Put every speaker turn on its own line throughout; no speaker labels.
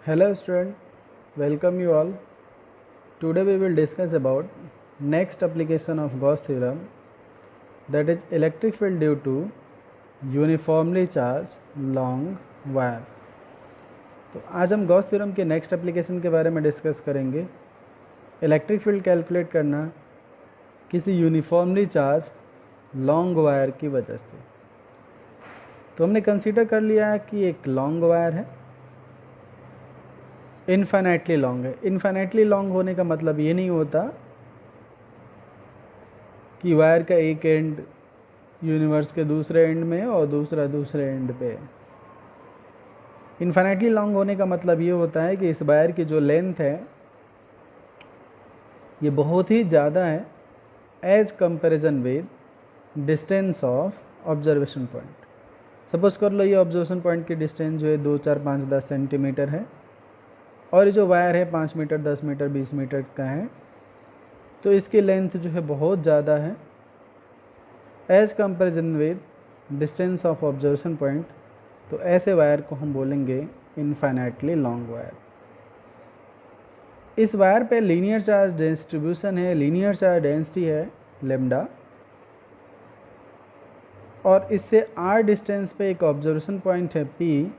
Hello student, welcome you all. Today we will discuss about next application of Gauss theorem, that is electric field due to uniformly charged long wire. तो आज हम Gauss theorem के next application के बारे में discuss करेंगे। Electric field calculate करना किसी यूनिफॉर्मली चार्ज लॉन्ग वायर की वजह से। तो हमने कंसीडर कर लिया है कि एक लॉन्ग वायर है, इनफाइनाइटली लॉन्ग है। इनफाइनाइटली लॉन्ग होने का मतलब ये नहीं होता कि वायर का एक एंड यूनिवर्स के दूसरे एंड में और दूसरा दूसरे एंड पे। इनफाइनाइटली लॉन्ग होने का मतलब ये होता है कि इस वायर की जो लेंथ है ये बहुत ही ज़्यादा है as comparison with distance of observation point. Suppose कर लो ये ऑब्जर्वेशन पॉइंट की डिस्टेंस जो है 2, 4, 5, 10 सेंटीमीटर है और ये जो वायर है 5 मीटर, 10 मीटर, 20 मीटर का है, तो इसकी लेंथ जो है बहुत ज़्यादा है as comparison with distance of observation point. तो ऐसे वायर को हम बोलेंगे इनफाइनाइटली लॉन्ग वायर। इस वायर पे लीनियर चार्ज डिस्ट्रीब्यूशन है, लीनियर चार्ज डेंसिटी है लेमडा, और इससे r डिस्टेंस पे एक ऑब्जर्वेशन पॉइंट है P,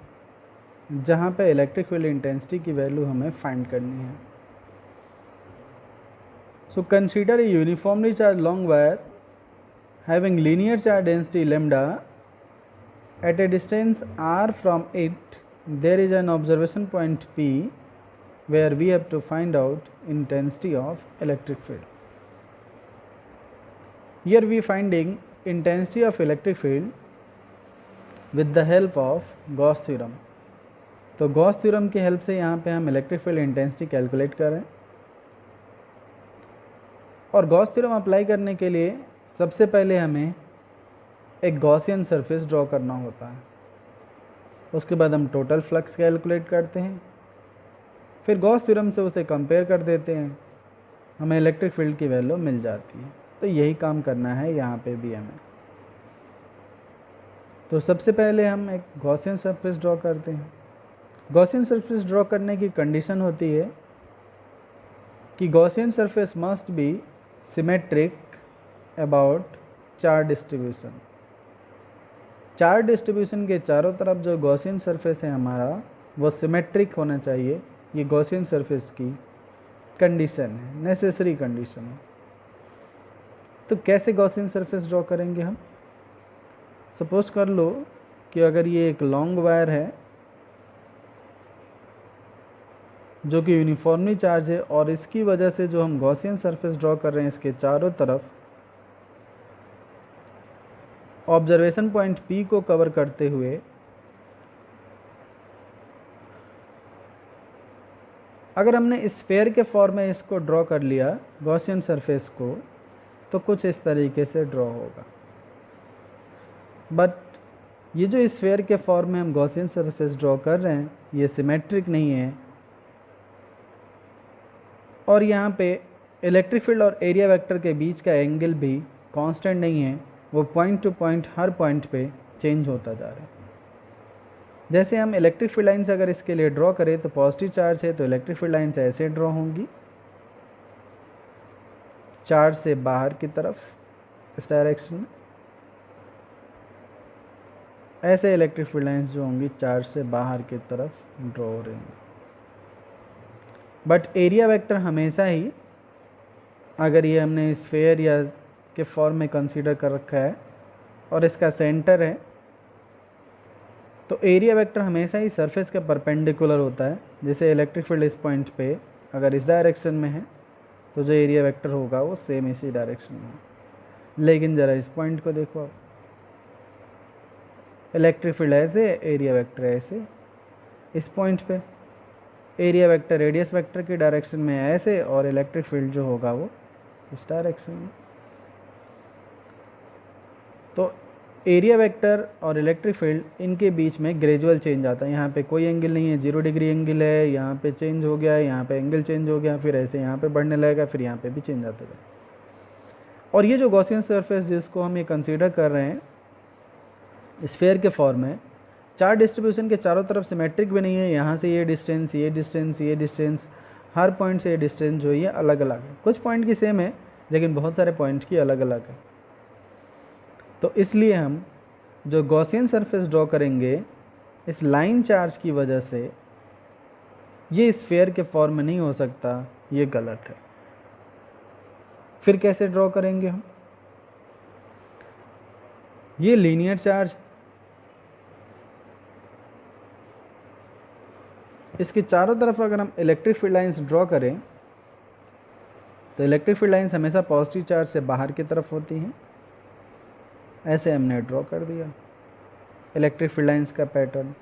जहाँ पे इलेक्ट्रिक फील्ड इंटेंसिटी की वैल्यू हमें फाइंड करनी है। So consider a uniformly charge long wire having linear charge density lambda at a distance r from it. There is an observation point P where we have to find out intensity of electric field. Here we finding intensity of electric field with the help of Gauss theorem. तो Gauss theorem की help से यहाँ पे हम electric field intensity calculate कर रहे हैं। और गॉस थ्योरम अप्लाई करने के लिए सबसे पहले हमें एक गॉसियन सरफेस ड्रॉ करना होता है। उसके बाद हम टोटल फ्लक्स कैलकुलेट करते हैं, फिर गॉस थ्योरम से उसे कंपेयर कर देते हैं, हमें इलेक्ट्रिक फील्ड की वैल्यू मिल जाती है। तो यही काम करना है यहाँ पे भी हमें। तो सबसे पहले हम एक गॉसियन सरफेस ड्रॉ करते हैं। गॉसियन सरफेस ड्रॉ करने की कंडीशन होती है कि Gaussian surface must be symmetric about charge distribution. Charge distribution के चारों तरफ जो गॉसियन सरफेस है हमारा वो सिमेट्रिक होना चाहिए। ये गॉसियन सरफेस की कंडीशन है, नेसेसरी कंडीशन है। तो कैसे गॉसियन सरफेस ड्रॉ करेंगे हम? सपोज कर लो कि अगर ये एक लॉन्ग वायर है जो कि यूनिफॉर्मली चार्ज है, और इसकी वजह से जो हम गॉसियन सरफेस ड्रॉ कर रहे हैं इसके चारों तरफ ऑब्जर्वेशन पॉइंट P को कवर करते हुए अगर हमने स्फेयर के फॉर्म में इसको ड्रॉ कर लिया गॉसियन सरफेस को, तो कुछ इस तरीके से ड्रॉ होगा। बट ये जो स्फेयर के फॉर्म में हम गॉसियन सरफेस ड्रॉ कर रहे हैं ये सिमेट्रिक नहीं है, और यहाँ पे इलेक्ट्रिक फील्ड और एरिया वेक्टर के बीच का एंगल भी कांस्टेंट नहीं है, वो पॉइंट टू पॉइंट हर पॉइंट पे चेंज होता जा रहा है। जैसे हम इलेक्ट्रिक फील्ड लाइन्स अगर इसके लिए ड्रॉ करें तो पॉजिटिव चार्ज है तो इलेक्ट्रिक फील्ड लाइन्स ऐसे ड्रॉ होंगी चार्ज से बाहर की तरफ इस डायरेक्शन में, ऐसे इलेक्ट्रिक फील्ड लाइन्स जो होंगी चार्ज से बाहर की तरफ ड्रॉ हो रही हैं। बट एरिया वेक्टर हमेशा ही, अगर ये हमने स्फेयर या के फॉर्म में कंसीडर कर रखा है और इसका सेंटर है, तो एरिया वेक्टर हमेशा ही सरफेस के परपेंडिकुलर होता है। जैसे इलेक्ट्रिक फील्ड इस पॉइंट पे अगर इस डायरेक्शन में है तो जो एरिया वेक्टर होगा वो सेम इसी डायरेक्शन में। लेकिन ज़रा इस पॉइंट को देखो आप, इलेक्ट्रिक फील्ड ऐसे, एरिया वेक्टर ऐसे। इस पॉइंट पे एरिया वेक्टर रेडियस वेक्टर की डायरेक्शन में ऐसे, और इलेक्ट्रिक फील्ड जो होगा वो इस डायरेक्शन में। तो एरिया वेक्टर और इलेक्ट्रिक फील्ड इनके बीच में ग्रेजुअल चेंज आता है। यहाँ पे कोई एंगल नहीं है, 0 डिग्री एंगल है, यहाँ पे चेंज हो गया, यहाँ पे एंगल चेंज हो गया, फिर ऐसे यहाँ पे बढ़ने लगेगा, फिर यहाँ पे भी चेंज आता है। और ये जो गॉसियन सरफेस जिसको हम ये कंसीडर कर रहे हैं स्फेयर के फॉर्म में, चार्ज डिस्ट्रीब्यूशन के चारों तरफ सिमेट्रिक भी नहीं है, यहाँ से ये डिस्टेंस, ये डिस्टेंस, ये डिस्टेंस, हर पॉइंट से ये डिस्टेंस जो है अलग अलग है। कुछ पॉइंट की सेम है लेकिन बहुत सारे पॉइंट की अलग अलग है। तो इसलिए हम जो गॉसियन सरफेस ड्रॉ करेंगे, इस लाइन चार्ज की वजह से ये स्फीयर के फॉर्म में नहीं हो सकता, ये गलत है। फिर कैसे ड्रॉ करेंगे हम? ये लीनियर चार्ज, इसके चारों तरफ अगर हम इलेक्ट्रिक फील्ड लाइंस ड्रॉ करें तो इलेक्ट्रिक फील्ड लाइंस हमेशा पॉजिटिव चार्ज से बाहर की तरफ होती हैं। ऐसे हमने ड्रॉ कर दिया इलेक्ट्रिक फील्ड लाइंस का पैटर्न।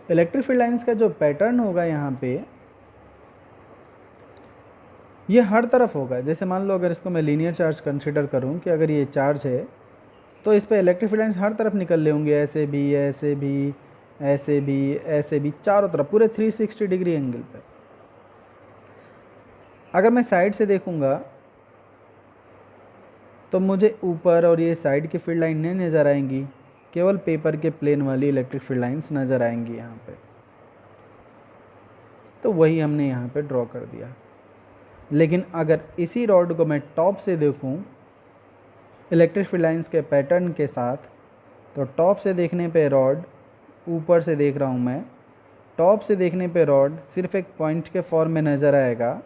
इलेक्ट्रिक फील्ड लाइंस का जो पैटर्न होगा यहाँ पे, ये हर तरफ होगा। जैसे मान लो अगर इसको मैं लीनियर चार्ज कंसिडर करूँ कि अगर ये चार्ज है तो इस पे इलेक्ट्रिक फील्ड लाइंस हर तरफ निकल रहे होंगे, ऐसे भी, ऐसे भी, ऐसे भी, ऐसे भी, चारों तरफ पूरे 360 डिग्री एंगल पे। अगर मैं साइड से देखूंगा तो मुझे ऊपर और ये साइड की फील्ड लाइन नहीं नज़र आएंगी, केवल पेपर के प्लेन वाली इलेक्ट्रिक फील्ड लाइंस नज़र आएंगी यहाँ पे। तो वही हमने यहाँ पे ड्रॉ कर दिया। लेकिन अगर इसी रॉड को मैं टॉप से देखूँ इलेक्ट्रिक फील्ड लाइंस के पैटर्न के साथ, तो टॉप से देखने पे रॉड, ऊपर से देख रहा हूँ मैं, टॉप से देखने पे रॉड सिर्फ एक पॉइंट के फॉर्म में नज़र आएगा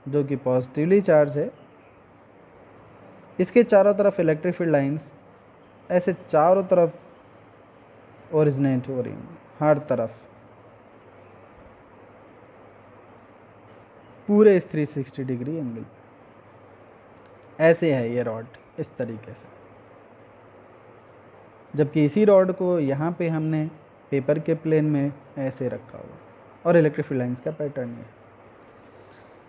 जो कि पॉजिटिवली चार्ज है। इसके चारों तरफ इलेक्ट्रिक फील्ड लाइंस ऐसे चारों तरफ ओरिजिनेट हो रही हैं, हर तरफ पूरे इस 360 डिग्री एंगल। ऐसे है ये रॉड इस तरीके से, जबकि इसी रॉड को यहाँ पे हमने पेपर के प्लेन में ऐसे रखा हुआ और इलेक्ट्रिक फील्ड लाइंस का पैटर्न है।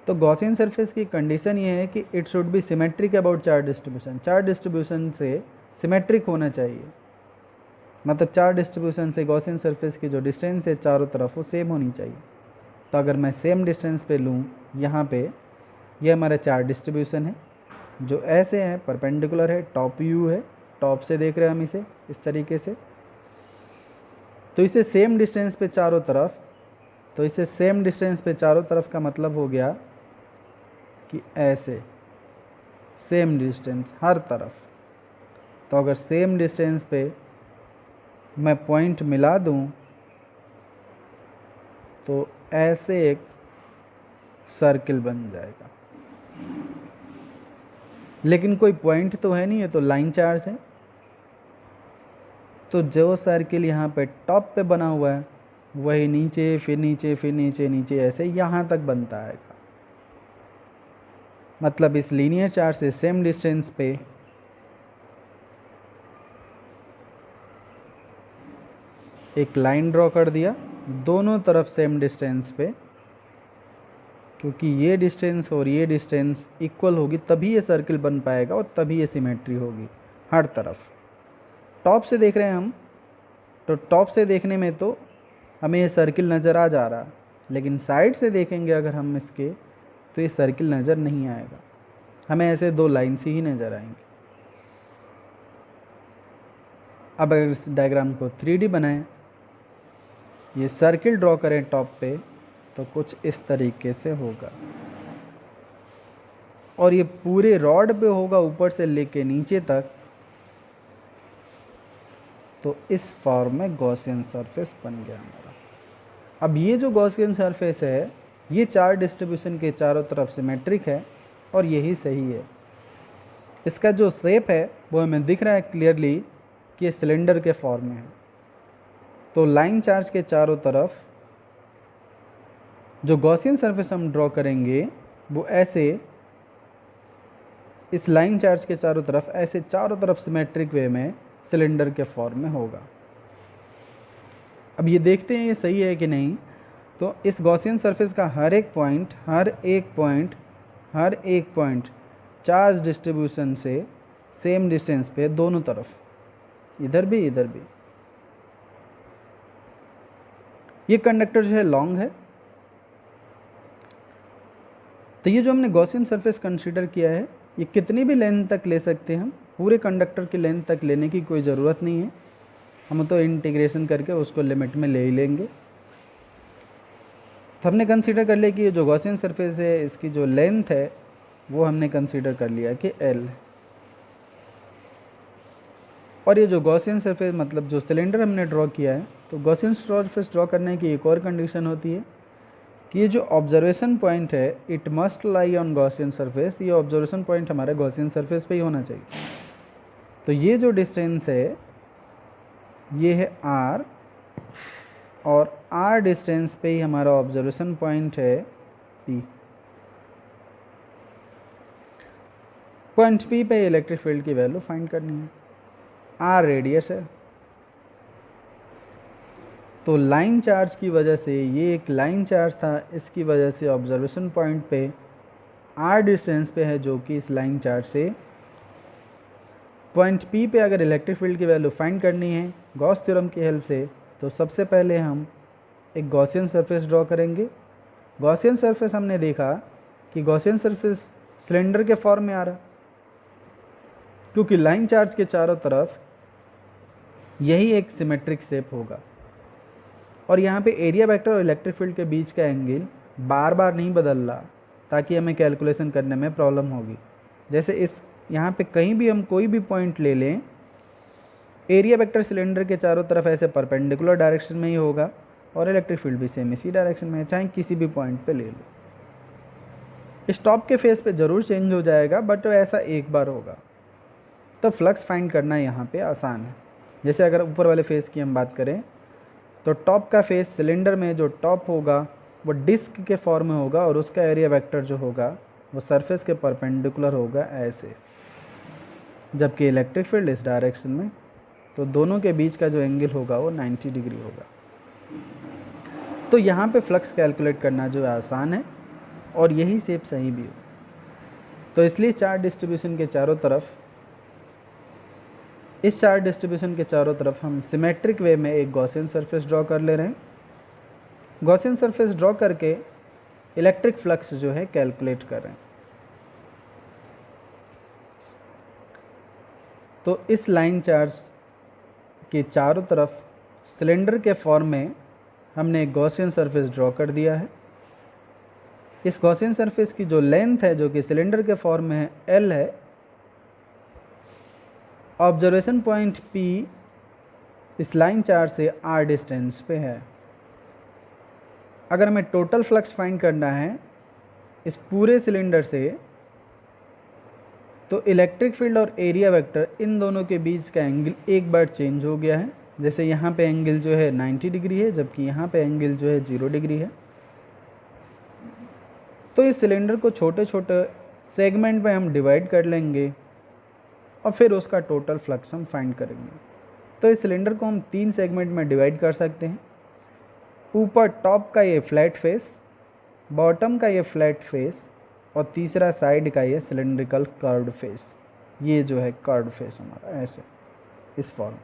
तो गॉसियन सरफेस की कंडीशन ये है कि it should be symmetric about charge distribution. Charge distribution से सिमेट्रिक होना चाहिए, मतलब चार्ज डिस्ट्रीब्यूशन से गॉसियन सरफेस की जो डिस्टेंस है चारों तरफ वो सेम होनी चाहिए। तो अगर मैं सेम डिस्टेंस पे लूँ, यहाँ पे ये हमारा चार्ज डिस्ट्रीब्यूशन है जो ऐसे है, परपेंडिकुलर है, टॉप व्यू है, टॉप से देख रहे हैं हम इसे इस तरीके से। तो इसे सेम डिस्टेंस पे चारों तरफ, तो इसे सेम डिस्टेंस पे चारों तरफ का मतलब हो गया कि ऐसे सेम डिस्टेंस हर तरफ। तो अगर सेम डिस्टेंस पे मैं पॉइंट मिला दूं तो ऐसे एक सर्किल बन जाएगा। लेकिन कोई पॉइंट तो है नहीं, है तो लाइन चार्ज है। तो जो सर्किल यहाँ पे टॉप पे बना हुआ है वही नीचे, फिर नीचे, फिर नीचे, नीचे, ऐसे यहाँ तक बनता है। मतलब इस लीनियर चार्ज से सेम डिस्टेंस पे एक लाइन ड्रॉ कर दिया, दोनों तरफ सेम डिस्टेंस पे, क्योंकि ये डिस्टेंस और ये डिस्टेंस इक्वल होगी तभी ये सर्किल बन पाएगा और तभी ये सिमेट्री होगी हर तरफ। टॉप से देख रहे हैं हम, तो टॉप से देखने में तो हमें ये सर्किल नज़र आ जा रहा, लेकिन साइड से देखेंगे अगर हम इसके तो ये सर्किल नज़र नहीं आएगा, हमें ऐसे दो लाइन्स ही नज़र आएंगी। अब अगर इस डायग्राम को 3D बनाएं, ये सर्किल ड्रॉ करें टॉप पे, तो कुछ इस तरीके से होगा और ये पूरे रॉड पे होगा ऊपर से लेके नीचे तक। तो इस फॉर्म में गॉसियन सरफेस बन गया हमारा। अब ये जो गॉसियन सरफेस है ये चार्ज डिस्ट्रीब्यूशन के चारों तरफ सिमेट्रिक है और यही सही है। इसका जो शेप है वो हमें दिख रहा है क्लियरली कि ये सिलेंडर के फॉर्म में है। तो लाइन चार्ज के चारों तरफ जो गॉसियन सरफेस हम ड्रॉ करेंगे वो ऐसे इस लाइन चार्ज के चारों तरफ ऐसे चारों तरफ सिमेट्रिक वे में सिलेंडर के फॉर्म में होगा। अब ये देखते हैं ये सही है कि नहीं। तो इस गॉसियन सरफेस का हर एक पॉइंट चार्ज डिस्ट्रीब्यूशन से सेम डिस्टेंस पे दोनों तरफ, इधर भी इधर भी। ये कंडक्टर जो है लॉन्ग है। तो ये जो हमने गॉसियन सरफेस कंसीडर किया है ये कितनी भी लेंथ तक ले सकते हैं हम, पूरे कंडक्टर की लेंथ तक लेने की कोई ज़रूरत नहीं है, हम तो इंटीग्रेशन करके उसको लिमिट में ले ही लेंगे। तो हमने कंसीडर कर लिया कि ये जो गॉसियन सरफेस है इसकी जो लेंथ है वो हमने कंसीडर कर लिया कि L है। और ये जो गॉसियन सरफेस मतलब जो सिलेंडर हमने ड्रॉ किया है, तो गॉसियन सरफेस ड्रॉ करने की एक और कंडीशन होती है कि ये जो ऑब्जर्वेशन पॉइंट है it must lie on Gaussian surface, ये ऑब्जर्वेशन पॉइंट हमारे गॉसियन सरफेस पे ही होना चाहिए। तो ये जो डिस्टेंस है ये है R, और R डिस्टेंस पे ही हमारा ऑब्जर्वेशन पॉइंट है P। पॉइंट P पे इलेक्ट्रिक फील्ड की वैल्यू फाइंड करनी है। R रेडियस है, तो लाइन चार्ज की वजह से, ये एक लाइन चार्ज था, इसकी वजह से ऑब्जर्वेशन पॉइंट पे R डिस्टेंस पे है, जो कि इस लाइन चार्ज से पॉइंट P पे अगर इलेक्ट्रिक फील्ड की वैल्यू फाइंड करनी है गॉस थ्योरम की हेल्प से, तो सबसे पहले हम एक गॉसियन सरफेस ड्रॉ करेंगे। गॉसियन सरफेस हमने देखा कि गॉसियन सरफेस सिलेंडर के फॉर्म में आ रहा, क्योंकि लाइन चार्ज के चारों तरफ यही एक सिमेट्रिक शेप होगा, और यहाँ पे एरिया वेक्टर और इलेक्ट्रिक फील्ड के बीच का एंगल बार बार नहीं बदल रहा, ताकि हमें कैलकुलेशन करने में प्रॉब्लम होगी। जैसे इस यहाँ पे कहीं भी हम कोई भी पॉइंट ले लें, एरिया वेक्टर सिलेंडर के चारों तरफ ऐसे परपेंडिकुलर डायरेक्शन में ही होगा, और इलेक्ट्रिक फील्ड भी सेम इसी डायरेक्शन में है, चाहे किसी भी पॉइंट पे ले लो। स्टॉप के फेस पे ज़रूर चेंज हो जाएगा, बट ऐसा एक बार होगा। तो फ्लक्स फाइंड करना यहाँ पे आसान है। जैसे अगर ऊपर वाले फेस की हम बात करें, तो टॉप का फेस सिलेंडर में जो टॉप होगा वो डिस्क के फॉर्म में होगा, और उसका एरिया वेक्टर जो होगा वो सरफेस के परपेंडिकुलर होगा ऐसे, जबकि इलेक्ट्रिक फील्ड इस डायरेक्शन में, तो दोनों के बीच का जो एंगल होगा वो 90 डिग्री होगा। तो यहाँ पे फ्लक्स कैलकुलेट करना जो है आसान है, और यही शेप सही भी हो। तो इसलिए चार्ज डिस्ट्रीब्यूशन के चारों तरफ, इस चार्ज डिस्ट्रीब्यूशन के चारों तरफ हम सिमेट्रिक वे में एक गॉसियन सरफेस ड्रॉ कर ले रहे हैं। गॉसियन सरफेस ड्रॉ करके इलेक्ट्रिक फ्लक्स जो है कैलकुलेट कर रहे हैं। तो इस लाइन चार्ज के चारों तरफ सिलेंडर के फॉर्म में हमने एक गॉसियन सरफेस ड्रॉ कर दिया है। इस गॉसियन सरफेस की जो लेंथ है, जो कि सिलेंडर के फॉर्म में है, L है। ऑब्जर्वेशन पॉइंट P इस लाइन चार्ज से R डिस्टेंस पे है। अगर हमें टोटल फ्लक्स फाइंड करना है इस पूरे सिलेंडर से, तो इलेक्ट्रिक फील्ड और एरिया वेक्टर इन दोनों के बीच का एंगल एक बार चेंज हो गया है। जैसे यहाँ पे एंगल जो है 90 डिग्री है, जबकि यहाँ पे एंगल जो है 0 डिग्री है। तो इस सिलेंडर को छोटे छोटे सेगमेंट में हम डिवाइड कर लेंगे, और फिर उसका टोटल फ्लक्स हम फाइंड करेंगे। तो इस सिलेंडर को हम 3 सेगमेंट में डिवाइड कर सकते हैं। ऊपर टॉप का ये फ्लैट फेस, बॉटम का ये फ्लैट फेस, और तीसरा साइड का ये सिलेंड्रिकल कर्व्ड फेस। ये जो है कर्व्ड फेस हमारा ऐसे इस फॉर्म,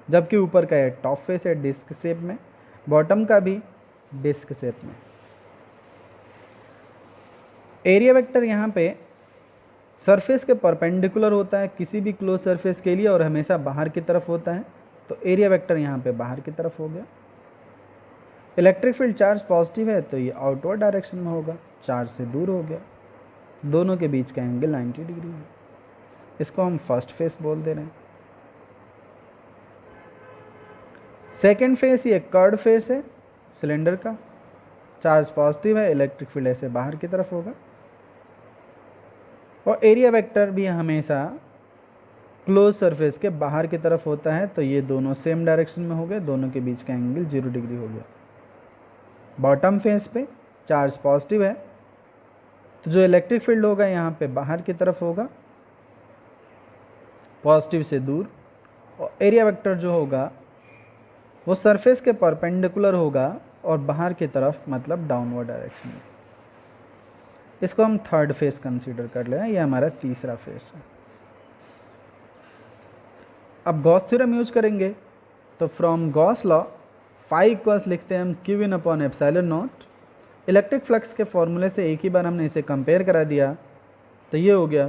जबकि ऊपर का ये टॉप फेस है डिस्क शेप में, बॉटम का भी डिस्क शेप में। एरिया वेक्टर यहाँ पे सरफेस के परपेंडिकुलर होता है किसी भी क्लोज सरफेस के लिए, और हमेशा बाहर की तरफ होता है, तो एरिया वेक्टर यहाँ पे बाहर की तरफ हो गया। इलेक्ट्रिक फील्ड चार्ज पॉजिटिव है, तो ये आउटवर्ड डायरेक्शन में होगा, चार्ज से दूर हो गया। दोनों के बीच का एंगल 90 डिग्री है। इसको हम फर्स्ट फेस बोल दे रहे हैं। सेकेंड फेस ये कर्व्ड फेस है सिलेंडर का, चार्ज पॉजिटिव है, इलेक्ट्रिक फील्ड ऐसे बाहर की तरफ होगा, और एरिया वेक्टर भी हमेशा क्लोज सरफेस के बाहर की तरफ होता है, तो ये दोनों सेम डायरेक्शन में हो गए, दोनों के बीच का एंगल 0 डिग्री हो गया। बॉटम फेस पे चार्ज पॉजिटिव है, तो जो इलेक्ट्रिक फील्ड होगा यहाँ पे बाहर की तरफ होगा, पॉजिटिव से दूर, और एरिया वेक्टर जो होगा वो सरफेस के परपेंडिकुलर होगा और बाहर की तरफ, मतलब डाउनवर्ड डायरेक्शन में। इसको हम थर्ड फेस कंसीडर कर ले रहे हैं, ये हमारा तीसरा फेस है। अब गॉस थ्योरम यूज करेंगे, तो from Gauss law phi equals लिखते हैं हम q in upon epsilon naught. Electric flux के फॉर्मूले से एक ही बार हमने इसे कंपेयर करा दिया, तो ये हो गया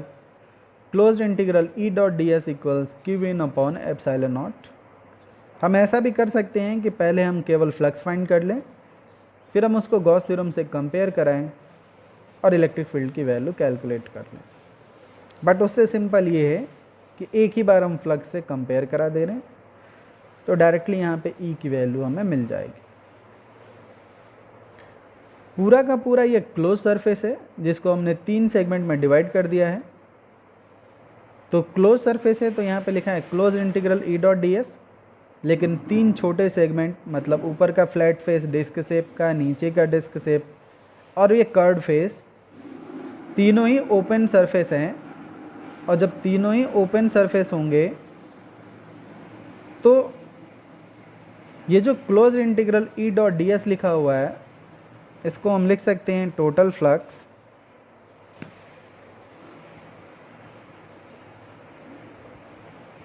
close integral E dot D S equals Q in upon epsilon not. हम ऐसा भी कर सकते हैं कि पहले हम केवल फ्लक्स फाइंड कर लें, फिर हम उसको गॉस थ्योरम से कंपेयर कराएं और इलेक्ट्रिक फील्ड की वैल्यू कैलकुलेट कर लें। बट उससे सिंपल ये है कि एक ही बार हम फ्लक्स से कंपेयर करा दे रहे हैं, तो डायरेक्टली यहाँ पे ई की वैल्यू हमें मिल जाएगी। पूरा का पूरा ये क्लोज सरफेस है जिसको हमने 3 सेगमेंट में डिवाइड कर दिया है। तो क्लोज सरफेस है तो यहाँ पे लिखा है close integral E dot D S, लेकिन 3 छोटे सेगमेंट मतलब ऊपर का फ्लैट फेस डिस्क शेप का, नीचे का डिस्क शेप और ये कर्ड फेस, तीनों ही ओपन सरफेस हैं। और जब तीनों ही ओपन सरफेस होंगे तो ये जो close integral E dot D S लिखा हुआ है इसको हम लिख सकते हैं total flux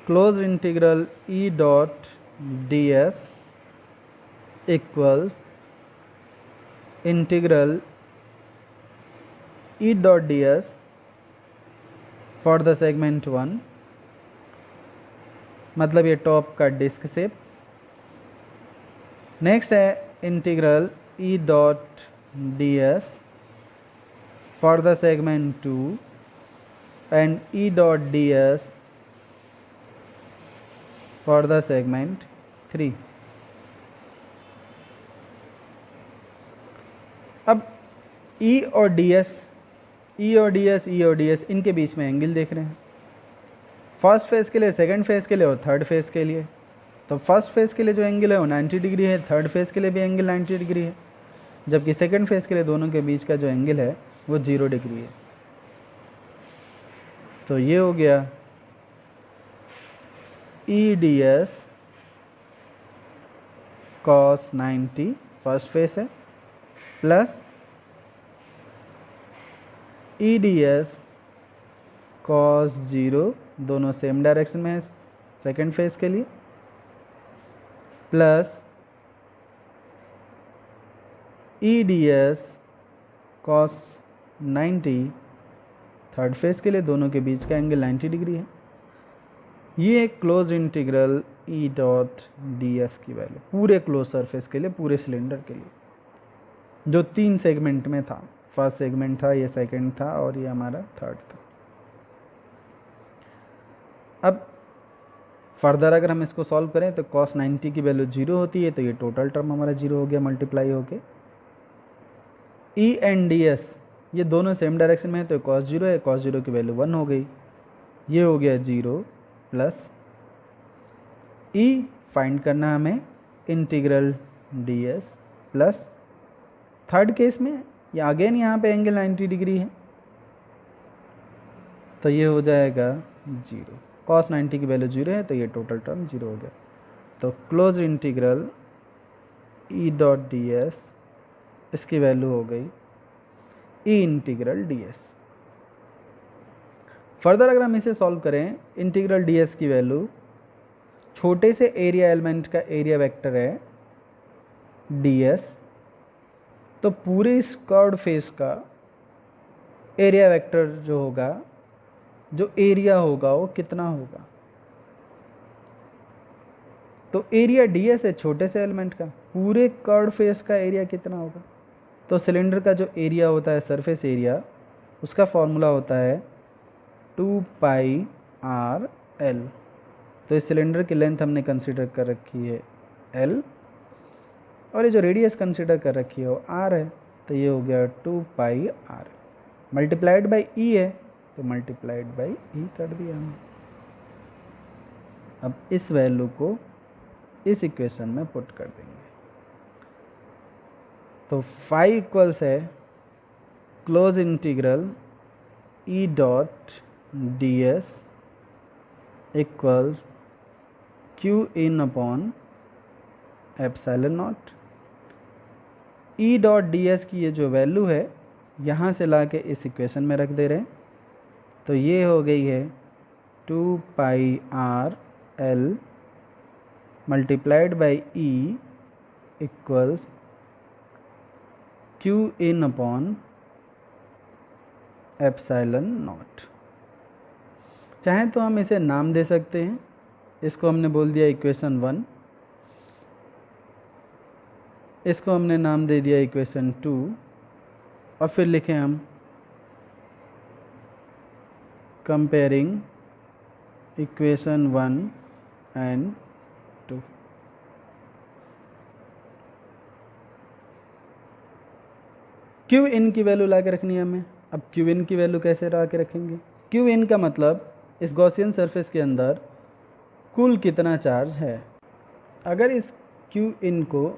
close integral E dot D S equal integral E dot D S for the segment 1, मतलब ये टॉप का डिस्क शेप। नेक्स्ट है integral E dot D S for the segment 2 and E dot D S for the segment 3। अब ई और D S इनके बीच में angle देख रहे हैं, फर्स्ट फेज के लिए, सेकंड फेज के लिए और थर्ड फेज के लिए। तो फर्स्ट फेज के लिए जो एंगल है वो 90 डिग्री है, थर्ड फेज के लिए भी एंगल 90 डिग्री है, जबकि सेकंड फेज के लिए दोनों के बीच का जो एंगल है वो 0 डिग्री है। तो ये हो गया E D S cos 90 first phase है, plus E D S cos 0 दोनों सेम डायरेक्शन में है सेकेंड फेज के लिए, plus E D S cos 90 third phase के लिए, दोनों के बीच का एंगल 90 डिग्री है। ये एक close integral E dot D S की वैल्यू पूरे क्लोज सरफेस के लिए, पूरे सिलेंडर के लिए, जो 3 सेगमेंट में था। फर्स्ट सेगमेंट था, ये सेकंड था और ये हमारा थर्ड था। अब फर्दर अगर हम इसको सॉल्व करें तो cos 90 की वैल्यू 0 होती है, तो ये टोटल टर्म हमारा 0 हो गया मल्टीप्लाई होके। ई एंड डी एस ये दोनों सेम डायरेक्शन में है तो cos 0 है, cos 0 की वैल्यू 1 हो गई, ये हो गया 0 प्लस ई फाइंड करना हमें integral D S plus third case में ये अगेन यहाँ पे एंगल 90 डिग्री है तो ये हो जाएगा 0। cos 90 की वैल्यू 0 है तो ये टोटल टर्म 0 हो गया। तो close integral E dot D S इसकी वैल्यू हो गई ई इंटीग्रल डी एस। फर्दर अगर हम इसे सॉल्व करें, इंटीग्रल डी एस की वैल्यू छोटे से एरिया एलिमेंट का एरिया वेक्टर है डी एस, तो पूरे इस कर्व्ड फेस का एरिया वेक्टर जो होगा, जो एरिया होगा वो कितना होगा। तो एरिया डी एस है छोटे से एलिमेंट का, पूरे कर्व्ड फेस का एरिया कितना होगा। तो सिलेंडर का जो एरिया होता है सरफेस एरिया, उसका फॉर्मूला होता है 2 पाई आर एल। तो इस सिलेंडर की लेंथ हमने कंसीडर कर रखी है एल और ये जो रेडियस कंसीडर कर रखी है वो आर है, तो ये हो गया 2 पाई आर मल्टीप्लाइड बाई ई है तो मल्टीप्लाइड बाई ई कर दिया हमने। अब इस वैल्यू को इस इक्वेशन में पुट कर देंगे तो फाई इक्वल्स है close integral E dot D S equal Q in upon epsilon not. E dot D S की ये जो वैल्यू है यहाँ से ला के इस इक्वेशन में रख दे रहे हैं, तो ये हो गई है 2 pi R L multiplied by E equals Q in upon epsilon naught. चाहे तो हम इसे नाम दे सकते हैं, इसको हमने बोल दिया इक्वेशन 1, इसको हमने नाम दे दिया इक्वेशन 2, और फिर लिखें हम comparing equation 1 and 2। Q in की वैल्यू ला के रखनी है हमें। अब क्यू इन की वैल्यू कैसे ला के रखेंगे? क्यू इन का मतलब इस गॉसियन सरफेस के अंदर कुल कितना चार्ज है। अगर इस क्यू इन को,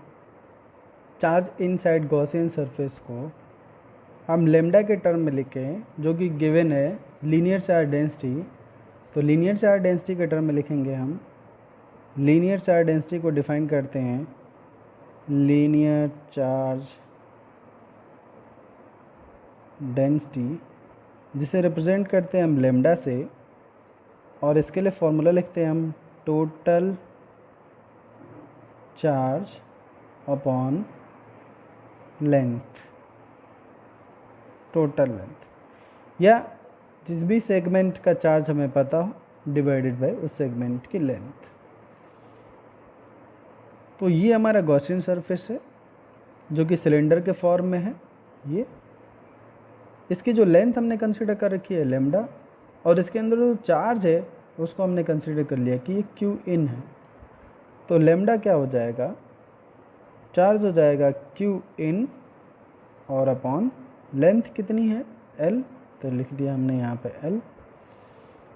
चार्ज इनसाइड गॉसियन सरफेस को हम लेमडा के टर्म में लिखें, जो कि गिवन है लीनियर चार्ज डेंसिटी, तो लीनियर चार्ज डेंसिटी के टर्म में लिखेंगे हम। लीनियर चार्ज डेंसिटी को डिफाइन करते हैं लीनियर चार्ज डेंसिटी, जिसे रिप्रेजेंट करते हैं हम लेमडा से, और इसके लिए फॉर्मूला लिखते हैं हम total charge upon length, total length, या जिस भी सेगमेंट का चार्ज हमें पता हो डिवाइडेड बाय उस सेगमेंट की लेंथ। तो ये हमारा गॉसियन सरफेस है जो कि सिलेंडर के फॉर्म में है। ये इसकी जो लेंथ हमने कंसीडर कर रखी है लेमडा, और इसके अंदर जो चार्ज है उसको हमने कंसीडर कर लिया कि ये क्यू इन है। तो लेमडा क्या हो जाएगा, चार्ज हो जाएगा क्यू इन, और अपॉन लेंथ कितनी है एल, तो लिख दिया हमने यहाँ पे एल।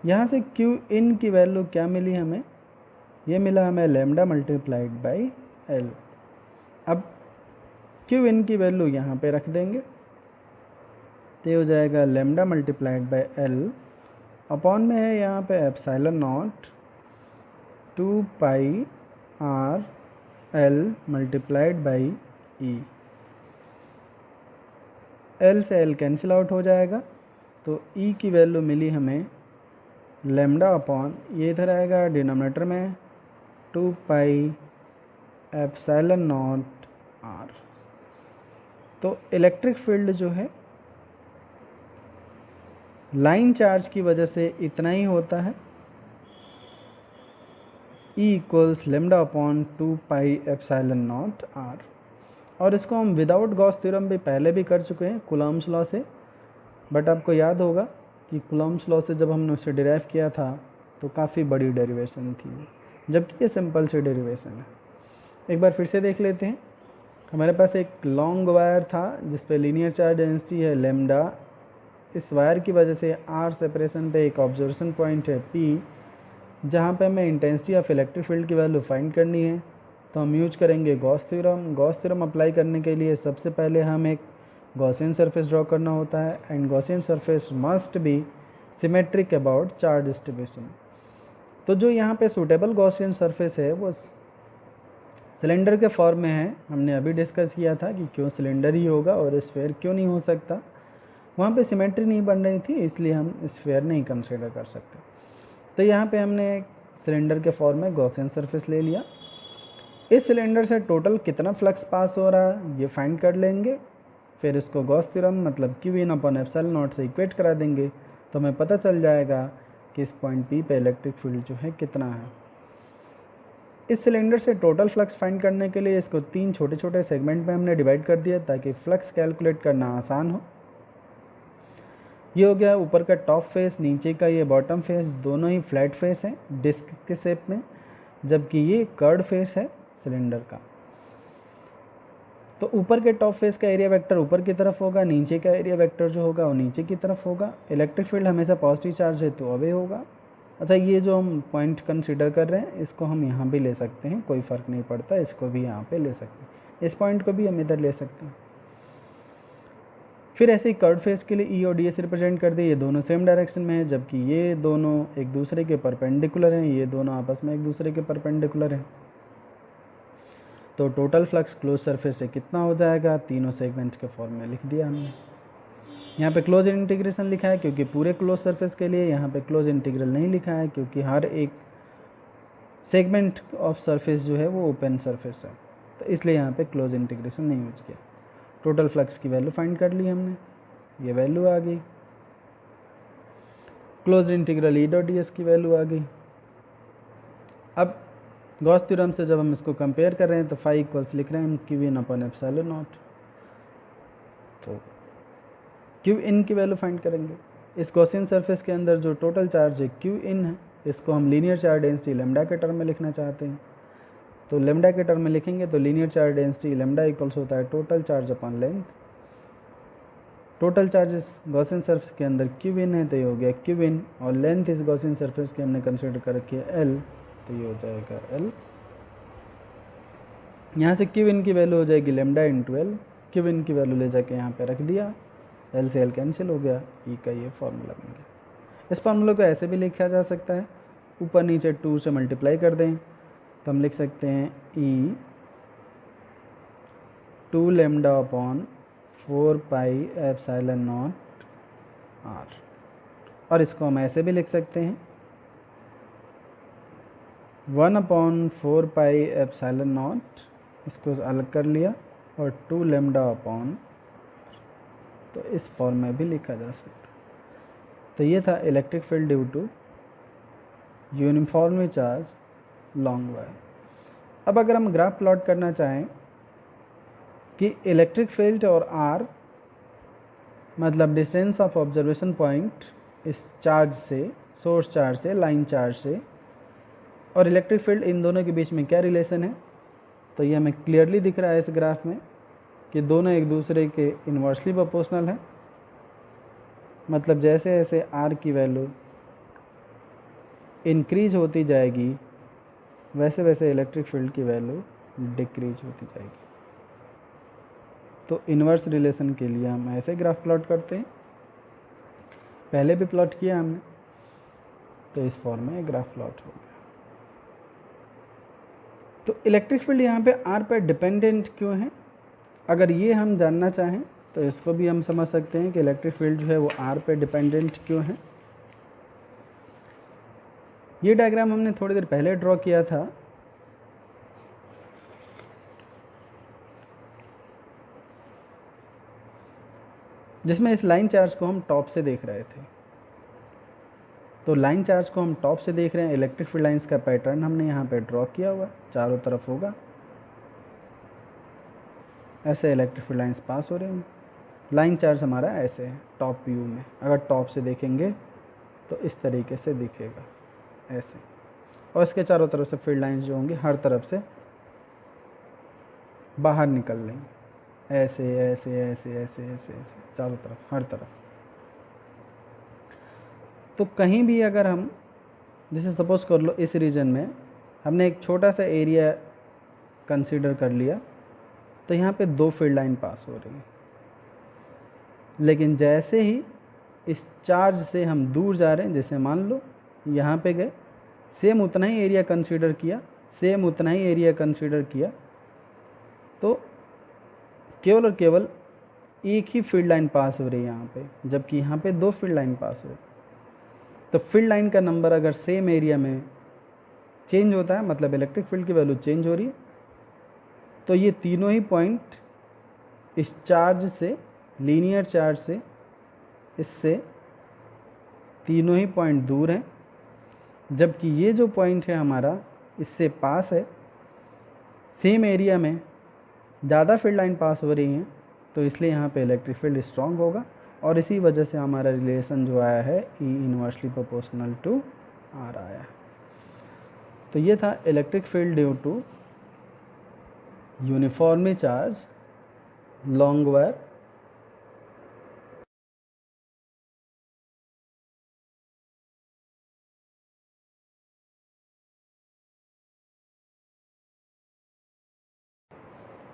यहाँ से क्यू इन की वैल्यू क्या मिली हमें, ये मिला हमें लेमडा मल्टीप्लाइड बाई एल। अब क्यू इन की वैल्यू यहाँ पे रख देंगे, तो ये हो जाएगा lambda multiplied by L, upon में है यहाँ पे epsilon not 2 pi R L multiplied by E. L से एल कैंसिल आउट हो जाएगा, तो ई की वैल्यू मिली हमें लेमडा अपॉन, ये इधर आएगा डिनोमिनेटर में 2 पाई एप्सिलॉन नॉट आर। तो इलेक्ट्रिक फील्ड जो है लाइन चार्ज की वजह से इतना ही होता है, E equals lambda upon 2 pi epsilon naught r. और इसको हम विदाउट गॉस थ्योरम भी पहले भी कर चुके हैं कूलम्ब्स लॉ से, बट आपको याद होगा कि कूलम्ब्स लॉ से जब हमने उसे डिराइव किया था तो काफ़ी बड़ी डेरिवेशन थी, जबकि ये सिंपल सी डेरिवेशन है। एक बार फिर से देख लेते हैं। हमारे पास एक लॉन्ग वायर था जिस पे लीनियर चार्ज डेंसिटी है लेमडा, इस वायर की वजह से आर सेपरेशन पे एक ऑब्जर्वेशन पॉइंट है पी, जहाँ पे हमें इंटेंसिटी ऑफ इलेक्ट्रिक फील्ड की वैल्यू फाइंड करनी है। तो हम यूज करेंगे Gauss theorem. Gauss theorem apply करने के लिए सबसे पहले हम एक गॉसियन सरफेस ड्रॉ करना होता है, and Gaussian surface must be symmetric about charge distribution. तो जो यहाँ पे सूटेबल गॉसियन सरफेस है वो सिलेंडर के फॉर्म में है। हमने अभी डिस्कस किया था कि क्यों सिलेंडर ही होगा और स्फेयर क्यों नहीं हो सकता, वहाँ पे सिमेट्री नहीं बन रही थी, इसलिए हम स्फेयर नहीं कंसीडर कर सकते। तो यहाँ पे हमने सिलेंडर के फॉर्म में गॉसियन सरफेस ले लिया। इस सिलेंडर से टोटल कितना फ्लक्स पास हो रहा है ये फाइंड कर लेंगे, फिर इसको गॉस थ्योरम मतलब Q in upon epsilon not से इक्वेट करा देंगे, तो हमें पता चल जाएगा कि इस पॉइंट पी पे इलेक्ट्रिक फील्ड जो है कितना है। इस सिलेंडर से टोटल फ्लक्स फाइंड करने के लिए इसको 3 छोटे छोटे सेगमेंट में हमने डिवाइड कर दिया ताकि फ्लक्स कैलकुलेट करना आसान हो। ये हो गया ऊपर का टॉप फेस, नीचे का ये बॉटम फेस, दोनों ही फ्लैट फेस हैं डिस्क के शेप में, जबकि ये कर्ड फेस है सिलेंडर का। तो ऊपर के टॉप फेस का एरिया वेक्टर ऊपर की तरफ होगा, नीचे का एरिया वेक्टर जो होगा वो नीचे की तरफ होगा। इलेक्ट्रिक फील्ड हमेशा पॉजिटिव चार्ज है तो अवे होगा। अच्छा, ये जो हम पॉइंट कंसीडर कर रहे हैं इसको हम यहाँ भी ले सकते हैं, कोई फ़र्क नहीं पड़ता, इसको भी यहाँ पे ले सकते हैं, इस पॉइंट को भी हम इधर ले सकते हैं। फिर ऐसे ही कर्ड फेस के लिए ई और डी एस रिप्रेजेंट कर दिए, ये दोनों सेम डायरेक्शन में है, जबकि ये दोनों एक दूसरे के परपेंडिकुलर हैं, ये दोनों आपस में एक दूसरे के परपेंडिकुलर हैं। तो टोटल फ्लक्स क्लोज सरफेस से कितना हो जाएगा, तीनों सेगमेंट्स के फॉर्म में लिख दिया हमने। यहाँ पे क्लोज इंटीग्रेशन लिखा है क्योंकि पूरे क्लोज सरफेस के लिए, यहाँ पे क्लोज इंटीग्रल नहीं लिखा है क्योंकि हर एक सेगमेंट ऑफ सरफेस जो है वो ओपन सरफेस है, तो इसलिए यहाँ पे क्लोज इंटीग्रेशन नहीं यूज किया। टोटल फ्लक्स की वैल्यू फाइंड कर ली हमने, ये वैल्यू आ गई। Close integral E dot D S की वैल्यू आ गई। अब गॉस थ्योरम से जब हम इसको कंपेयर कर रहे हैं तो फाई इक्वल्स लिख रहे हैं हम क्यू इन अपन एप्सिलॉन नॉट। तो क्यू इन की वैल्यू फाइंड करेंगे। इस गॉसियन सरफेस के अंदर जो टोटल चार्ज है क्यू इन है, इसको हम लीनियर चार्ज डेंसिटी लेमडा के टर्म में लिखना चाहते हैं। तो लेमडा के टर्म में लिखेंगे तो linear charge density lambda equals होता है total charge upon length. Total charges Gaussian surface के अंदर क्यू इन है तो ये हो गया क्यू इन, और लेंथ इस गॉसियन सरफेस की हमने कंसिडर कर रखी है एल, तो ये हो जाएगा एल। यहाँ से क्यू इन की वैल्यू हो जाएगी lambda into L. Q in की वैल्यू ले जाके यहाँ पे रख दिया, एल से एल कैंसिल हो गया, ई का ये फार्मूला बन गया। इस फार्मूला को ऐसे भी लिखा जा सकता है, ऊपर नीचे 2 से मल्टीप्लाई कर दें तो हम लिख सकते हैं E 2 lambda upon 4 pi epsilon naught r, और इसको हम ऐसे भी लिख सकते हैं 1 अपॉन 4 पाई एप्सिलॉन नॉट, इसको अलग कर लिया, और 2 लेमडा अपॉन, तो इस फॉर्म में भी लिखा जा सकता है। तो ये था electric field due to uniformly charge long wire. अब अगर हम ग्राफ प्लॉट करना चाहें कि इलेक्ट्रिक फील्ड और आर मतलब डिस्टेंस ऑफ ऑब्जर्वेशन पॉइंट इस चार्ज से, सोर्स चार्ज से, लाइन चार्ज से, और इलेक्ट्रिक फील्ड इन दोनों के बीच में क्या रिलेशन है, तो ये हमें क्लियरली दिख रहा है इस ग्राफ में कि दोनों एक दूसरे के इन्वर्सली प्रोपोर्शनल है। मतलब जैसे जैसे आर की वैल्यू इंक्रीज होती जाएगी वैसे वैसे इलेक्ट्रिक फील्ड की वैल्यू डिक्रीज होती जाएगी। तो इन्वर्स रिलेशन के लिए हम ऐसे ग्राफ प्लॉट करते हैं, पहले भी प्लॉट किया हमने, तो इस फॉर्म में ग्राफ प्लॉट हो गया। तो इलेक्ट्रिक फील्ड यहाँ पे आर पर डिपेंडेंट क्यों है, अगर ये हम जानना चाहें तो इसको भी हम समझ सकते हैं कि इलेक्ट्रिक फील्ड जो है वो आर पे डिपेंडेंट क्यों है। ये डायग्राम हमने थोड़ी देर पहले ड्रॉ किया था, जिसमें इस लाइन चार्ज को हम टॉप से देख रहे थे। तो लाइन चार्ज को हम टॉप से देख रहे हैं, इलेक्ट्रिक फील्ड लाइंस का पैटर्न हमने यहाँ पे ड्रॉ किया हुआ, चारों तरफ होगा ऐसे इलेक्ट्रिक फील्ड लाइंस पास हो रहे हैं। लाइन चार्ज हमारा ऐसे है टॉप व्यू में, अगर टॉप से देखेंगे तो इस तरीके से दिखेगा ऐसे, और इसके चारों तरफ से फील्ड लाइंस जो होंगी हर तरफ से बाहर निकल लेंगे, ऐसे ऐसे ऐसे ऐसे ऐसे ऐसे चारों तरफ, हर तरफ। तो कहीं भी अगर हम, जैसे सपोज कर लो इस रीजन में हमने एक छोटा सा एरिया कंसीडर कर लिया, तो यहाँ पे 2 फील्ड लाइन पास हो रही है, लेकिन जैसे ही इस चार्ज से हम दूर जा रहे हैं, जैसे मान लो यहाँ पे गए, सेम उतना ही एरिया कंसीडर किया, सेम उतना ही एरिया कंसीडर किया, तो केवल और केवल एक ही फील्ड लाइन पास हो रही है यहाँ पे, जबकि यहाँ पे 2 फील्ड लाइन पास हो रही। तो फील्ड लाइन का नंबर अगर सेम एरिया में चेंज होता है, मतलब इलेक्ट्रिक फील्ड की वैल्यू चेंज हो रही है, तो ये तीनों ही पॉइंट इस चार्ज से, लीनियर चार्ज से, इससे तीनों ही पॉइंट दूर हैं, जबकि ये जो पॉइंट है हमारा इससे पास है, सेम एरिया में ज़्यादा फील्ड लाइन पास हो रही हैं, तो इसलिए यहाँ पे इलेक्ट्रिक फील्ड स्ट्रॉन्ग होगा, और इसी वजह से हमारा रिलेशन जो आया है E inversely proportional to r आया है। तो ये था electric field due to uniformly charge long wire.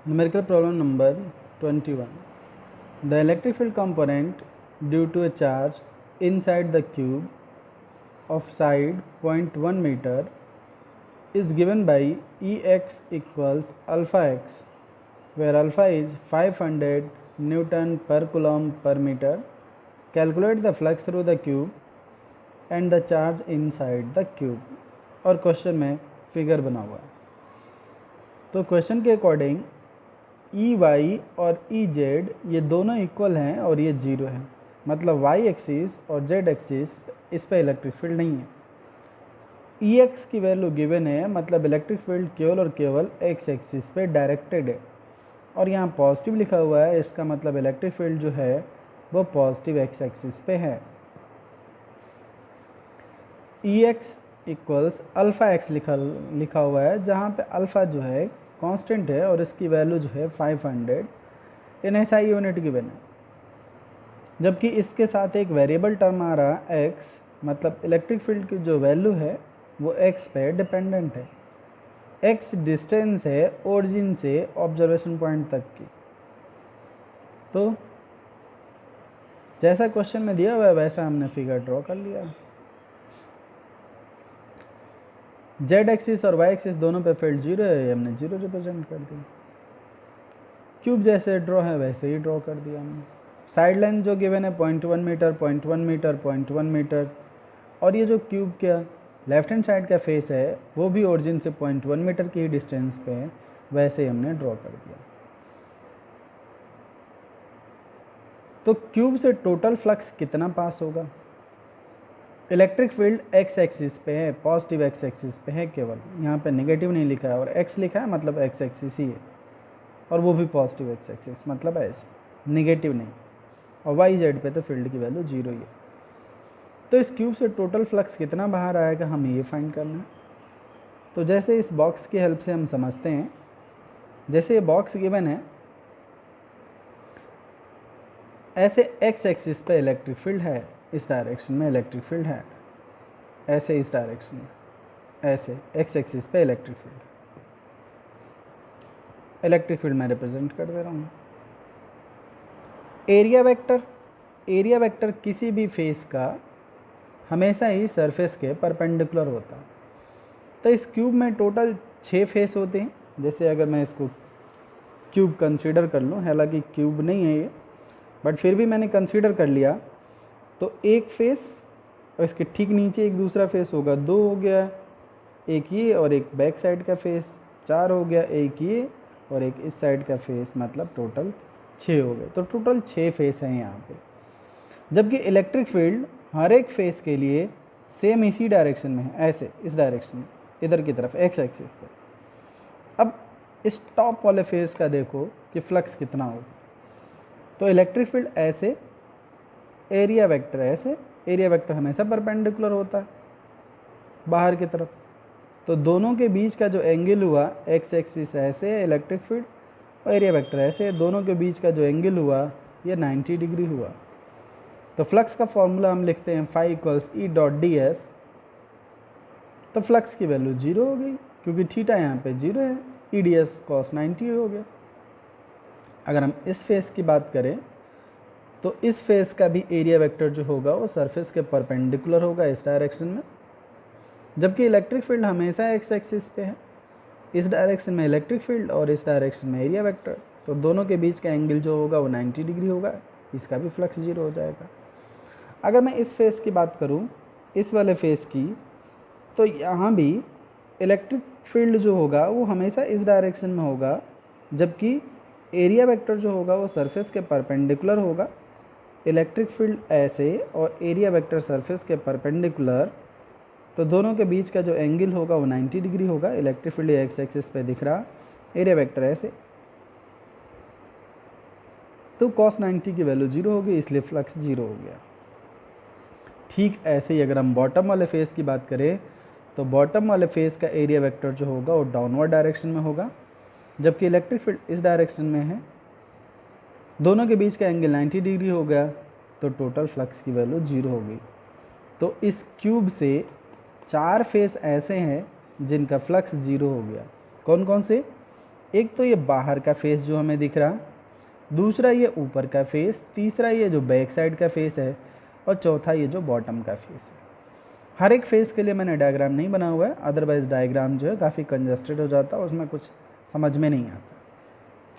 Numerical problem number 21. The electric field component due to a charge inside the cube of side 0.1 meter is given by Ex equals alpha x, where alpha is 500 Newton per coulomb per meter. Calculate the flux through the cube and the charge inside the cube. और question में figure बना हुआ है। तो question के according E Y और E Z ये दोनों इक्वल हैं और ये 0 है, मतलब वाई एक्सिस और जेड एक्सिस इस पे इलेक्ट्रिक फील्ड नहीं है। ई एक्स की वैल्यू गिवन है, मतलब इलेक्ट्रिक फील्ड केवल और केवल एक्स एक्सिस पे डायरेक्टेड है, और यहाँ पॉजिटिव लिखा हुआ है, इसका मतलब इलेक्ट्रिक फील्ड जो है वो पॉजिटिव एक्स एक्सिस पे है। ई एक्स इक्वल्स अल्फ़ा एक्स लिखा हुआ है, जहाँ पे अल्फ़ा जो है कांस्टेंट है और इसकी वैल्यू जो है 500 इन एसआई यूनिट गिवन है। जबकि इसके साथ एक वेरिएबल टर्म आ रहा है एक्स, मतलब इलेक्ट्रिक फील्ड की जो वैल्यू है वो एक्स पे डिपेंडेंट है। एक्स डिस्टेंस है ओरिजिन से ऑब्जर्वेशन पॉइंट तक की। तो जैसा क्वेश्चन में दिया हुआ है वैसा हमने फिगर ड्रॉ कर लिया। जेड एक्सिस और वाई एक्सिस दोनों पे फील्ड 0 है, हमने 0 रिप्रेजेंट कर दिया। क्यूब जैसे ड्रॉ है वैसे ही ड्रॉ कर दिया हमने। साइड लाइन जो गिवन है 0.1 मीटर, 0.1 मीटर, 0.1 मीटर, और ये जो क्यूब का लेफ्ट हैंड साइड का फेस है वो भी ओरिजिन से 0.1 मीटर की ही डिस्टेंस पे है, वैसे ही हमने ड्रॉ कर दिया। तो क्यूब से टोटल फ्लक्स कितना पास होगा? इलेक्ट्रिक फील्ड एक्स एक्सिस पे है, पॉजिटिव एक्स एक्सिस पे है केवल, यहाँ पे नेगेटिव नहीं लिखा है, और एक्स लिखा है मतलब एक्स एक्सिस ही है, और वो भी पॉजिटिव एक्स एक्सिस, मतलब ऐसे नेगेटिव नहीं। और वाई जेड पे तो फील्ड की वैल्यू 0 ही है। तो इस क्यूब से टोटल फ्लक्स कितना बाहर आएगा हमें ये फाइंड करना है। तो जैसे इस बॉक्स की हेल्प से हम समझते हैं, जैसे ये बॉक्स गिवन है, ऐसे एक्स एक्सिस पे इलेक्ट्रिक फील्ड है, इस डायरेक्शन में इलेक्ट्रिक फील्ड है, ऐसे इस डायरेक्शन में, ऐसे एक्स एक्सिस पे इलेक्ट्रिक फील्ड मैं रिप्रेजेंट कर दे रहा हूँ। एरिया वेक्टर किसी भी फेस का हमेशा ही सरफेस के परपेंडिकुलर होता है। तो इस क्यूब में टोटल 6 फेस होते हैं। जैसे अगर मैं इसको क्यूब कंसीडर कर लूँ, हालांकि क्यूब नहीं है ये, बट फिर भी मैंने कंसीडर कर लिया, तो एक फेस और इसके ठीक नीचे एक दूसरा फेस होगा, 2 हो गया, एक ये और एक बैक साइड का फेस, 4 हो गया, एक ये और एक इस साइड का फेस, मतलब टोटल 6 हो गए। तो टोटल 6 फेस हैं यहाँ पे। जबकि इलेक्ट्रिक फील्ड हर एक फेस के लिए सेम इसी डायरेक्शन में है, ऐसे इस डायरेक्शन में, इधर की तरफ एक्स एक्सिस पे। अब इस टॉप वाले फेस का देखो कि फ्लक्स कितना होगा। तो इलेक्ट्रिक फील्ड ऐसे, एरिया वेक्टर ऐसे, एरिया वेक्टर हमेशा परपेंडिकुलर होता है बाहर की तरफ। तो दोनों के बीच का जो एंगल हुआ, एक्स एक्सिस ऐसे इलेक्ट्रिक फील्ड और एरिया वेक्टर ऐसे, दोनों के बीच का जो एंगल हुआ ये 90 डिग्री हुआ। तो फ्लक्स का फॉर्मूला हम लिखते हैं phi equals E dot D S. तो फ्लक्स की वैल्यू 0 हो गई, क्योंकि थीटा यहाँ पे 0 है, ई डी एस कॉस 90 हो गया। अगर हम इस फेस की बात करें तो इस फेस का भी एरिया वेक्टर जो होगा वो सरफेस के परपेंडिकुलर होगा इस डायरेक्शन में। जबकि इलेक्ट्रिक फील्ड हमेशा एक्स एक्सिस पे है, इस डायरेक्शन में इलेक्ट्रिक फील्ड और इस डायरेक्शन में एरिया वेक्टर, तो दोनों के बीच का एंगल जो होगा वो 90 डिग्री होगा, इसका भी फ्लक्स 0 हो जाएगा। अगर मैं इस फेस की बात करूं, इस वाले फेस की, तो यहाँ भी इलेक्ट्रिक फील्ड जो होगा वो हमेशा इस डायरेक्शन में होगा, जबकि एरिया वेक्टर जो होगा वो सरफेस के परपेंडिकुलर होगा। इलेक्ट्रिक फील्ड ऐसे और एरिया वेक्टर सरफेस के परपेंडिकुलर, तो दोनों के बीच का जो एंगल होगा वो 90 डिग्री होगा। इलेक्ट्रिक फील्ड एक्स एक्सिस पे दिख रहा, एरिया वेक्टर ऐसे, तो cos 90 की वैल्यू 0 हो गई, इसलिए फ्लक्स 0 हो गया। ठीक ऐसे ही अगर हम बॉटम वाले फेस की बात करें, तो बॉटम वाले फेस का एरिया वेक्टर जो होगा वो डाउनवर्ड डायरेक्शन में होगा, जबकि इलेक्ट्रिक फील्ड इस डायरेक्शन में है। दोनों के बीच का एंगल 90 डिग्री हो गया, तो टोटल फ्लक्स की वैल्यू 0 हो गई। तो इस क्यूब से 4 फेस ऐसे हैं जिनका फ्लक्स 0 हो गया। कौन कौन से? एक तो ये बाहर का फेस जो हमें दिख रहा, दूसरा ये ऊपर का फेस, तीसरा ये जो बैक साइड का फेस है, और चौथा ये जो बॉटम का फेस है। हर एक फेस के लिए मैंने डायग्राम नहीं बना हुआ है, अदरवाइज डायग्राम जो है काफ़ी कंजस्टेड हो जाता है, उसमें कुछ समझ में नहीं आता।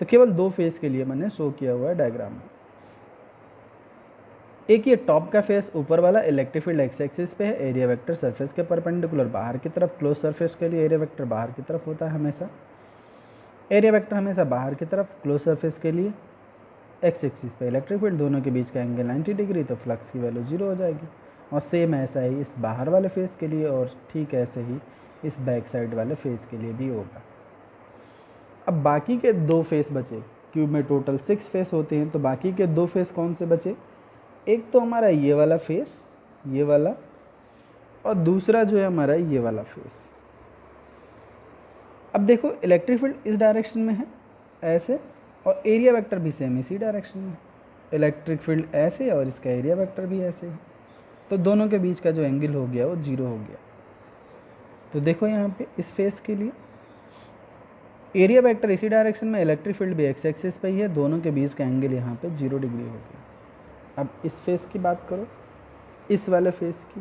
तो केवल 2 फेस के लिए मैंने शो किया हुआ है डायग्राम में। एक ये टॉप का फेस ऊपर वाला इलेक्ट्रिक फील्ड एक्स एक्सिस पे है, एरिया वेक्टर सरफेस के परपेंडिकुलर बाहर की तरफ, क्लोज सरफेस के लिए एरिया वेक्टर बाहर की तरफ होता है हमेशा, एरिया वेक्टर हमेशा बाहर की तरफ क्लोज सरफेस के लिए। एक्स एक्सिस पे इलेक्ट्रिक फील्ड, दोनों के बीच का एंगल 90 डिग्री, तो फ्लक्स की वैल्यू 0 हो जाएगी। और सेम ऐसा ही इस बाहर वाले फेस के लिए और ठीक ऐसे ही इस बैक साइड वाले फेस के लिए भी होगा। अब बाकी के 2 फेस बचे, क्यूब में टोटल 6 फेस होते हैं, तो बाकी के 2 फेस कौन से बचे? एक तो हमारा ये वाला फेस, ये वाला, और दूसरा जो है हमारा ये वाला फेस। अब देखो इलेक्ट्रिक फील्ड इस डायरेक्शन में है ऐसे, और एरिया वेक्टर भी सेम इसी डायरेक्शन में। इलेक्ट्रिक फील्ड ऐसे और इसका एरिया वेक्टर भी ऐसे है, तो दोनों के बीच का जो एंगल हो गया वो 0 हो गया। तो देखो यहाँ पे इस फेस के लिए एरिया वेक्टर इसी डायरेक्शन में, इलेक्ट्रिक फील्ड भी एक्स एक्सिस पे ही है, दोनों के बीच का एंगल यहाँ पे 0 डिग्री हो गया। अब इस फेस की बात करो, इस वाले फेस की,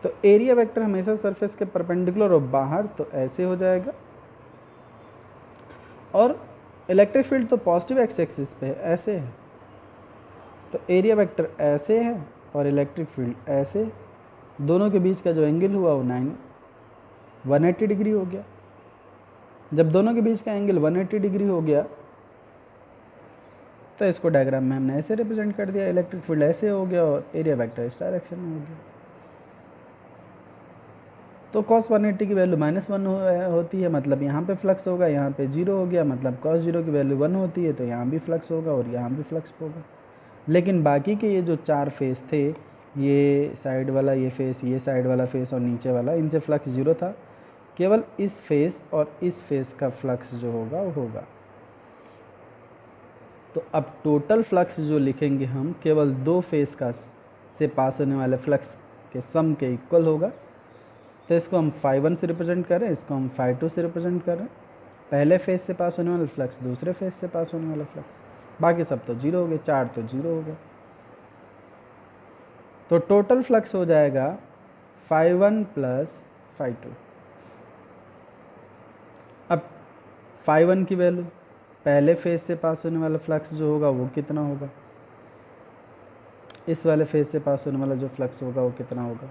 तो एरिया वेक्टर हमेशा सरफेस के परपेंडिकुलर और बाहर, तो ऐसे हो जाएगा। और इलेक्ट्रिक फील्ड तो पॉजिटिव एक्स एक्सिस पे है, ऐसे है, तो एरिया वेक्टर ऐसे है और इलेक्ट्रिक फील्ड ऐसे, दोनों के बीच का जो एंगल हुआ वो 180 डिग्री हो गया। जब दोनों के बीच का एंगल 180 डिग्री हो गया तो इसको डायग्राम में हमने ऐसे रिप्रेजेंट कर दिया, इलेक्ट्रिक फील्ड ऐसे हो गया और एरिया वेक्टर इस डायरेक्शन में हो गया। तो cos 180 की वैल्यू -1 होती है, मतलब यहाँ पे फ्लक्स होगा, यहाँ पे 0 हो गया, मतलब cos 0 की वैल्यू 1 होती है, तो यहाँ भी फ्लक्स होगा और यहाँ भी फ्लक्स होगा। लेकिन बाकी के ये जो 4 फेस थे, ये साइड वाला ये फेस, ये साइड वाला फेस और नीचे वाला, इनसे फ्लक्स 0 था। केवल इस फेस और इस फेस का फ्लक्स जो होगा वो होगा। तो अब टोटल फ्लक्स जो लिखेंगे हम, केवल 2 फेस का से पास होने वाले फ्लक्स के सम के इक्वल होगा। तो इसको हम φ1 से रिप्रेजेंट कर रहे हैं, इसको हम φ2 से रिप्रेजेंट कर रहे हैं। पहले फेस से पास होने वाला फ्लक्स, दूसरे फेस से पास होने वाला फ्लक्स, बाकी सब तो 0 हो गए, 4 तो 0 हो गए। तो टोटल फ्लक्स हो जाएगा φ1 प्लस φ2। अब φ1 की वैल्यू, पहले फेस से पास होने वाला फ्लक्स जो होगा वो कितना होगा, इस वाले फेस से पास होने वाला जो फ्लक्स होगा वो कितना होगा।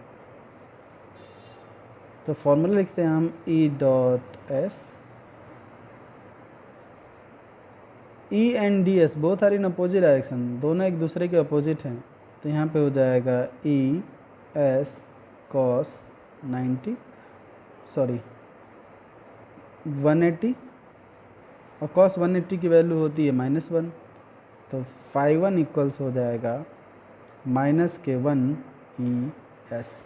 तो फॉर्मूला लिखते हैं हम E.S, E and DS both are in opposite direction, दोनों एक दूसरे के अपोजिट हैं, तो यहाँ पे हो जाएगा E.S cos 180, और cos 180 की वैल्यू होती है -1, तो φ1 इक्वल्स हो जाएगा -k1 ES।